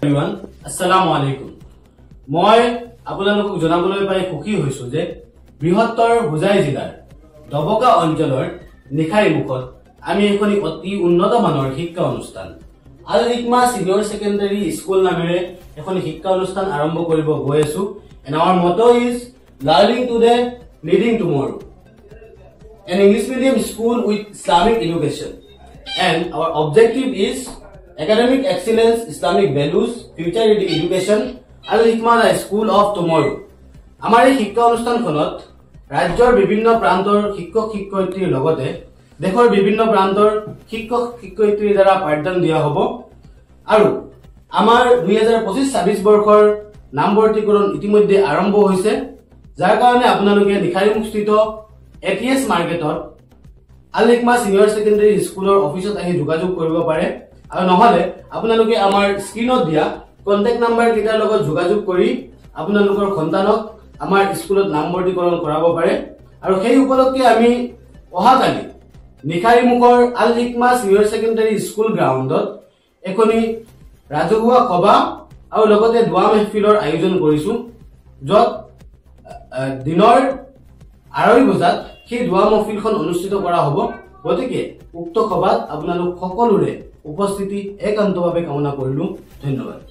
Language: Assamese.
everyone, assalamu alaikum. মই আপোনালোকক জনাবলৈ পাই খুশি হৈছো যে বৃহত্তৰ হুজাই জিলাৰ দবকা অঞ্চলৰ নিখাৰীমুখত আমি এখন অতি উন্নত মানৰ শিক্ষা অনুষ্ঠান আল হিকমা সিনিয়ৰ সেকেন্ডাৰী স্কুল নামেৰে এখন শিক্ষা অনুষ্ঠান আৰম্ভ কৰিব গৈ আছো and our motto is learning today leading tomorrow, an English medium school with Islamic education, and our objective is academic excellence, Islamic values, future ready education, Al Hikmah the school of tomorrow. আমাৰ এই শিক্ষা অনুষ্ঠানখনত ৰাজ্যৰ বিভিন্ন প্ৰান্তৰ শিক্ষক শিক্ষয়িত্ৰীৰ লগতে দেশৰ বিভিন্ন প্ৰান্তৰ শিক্ষক শিক্ষয়িত্ৰীৰ দ্বাৰা পাঠদান দিয়া হ'ব আৰু আমাৰ 2025-26 বৰ্ষৰ নামভৰ্তিকৰণ ইতিমধ্যে আৰম্ভ হৈছে যাৰ কাৰণে আপোনালোকে নিখাৰীমুখস্থিত ATS মাৰ্কেটত আল হিকমা সিনিয়ৰ সেকেন্ডাৰী স্কুলৰ অফিচত আহি যোগাযোগ কৰিব পাৰে আৰু নহলে আপোনালোকে আমাৰ স্ক্ৰিনত দিয়া কন্টাক্ট নাম্বাৰ কেইটাৰ লগত যোগাযোগ কৰি আপোনালোকৰ সন্তানক আমাৰ স্কুলত নামভৰ্তিকৰণ কৰাব পাৰে আৰু সেই উপলক্ষে আমি অহাকালি নিখাৰীমুখৰ আল হিকমা সিনিয়ৰ সেকেন্ডাৰী স্কুল গ্ৰাউণ্ডত এখনি ৰাজহুৱা সভা আৰু লগতে দোৱা মেহফিলৰ আয়োজন কৰিছো যত দিনৰ 2:30 বজাত সেই দোৱা মেহফিলখন অনুষ্ঠিত কৰা হ'ব গতিকে উক্ত সভাত আপোনালোক সকলোৰে উপস্থিতি একান্তভাৱে কামনা কৰিলো ধন্যবাদ।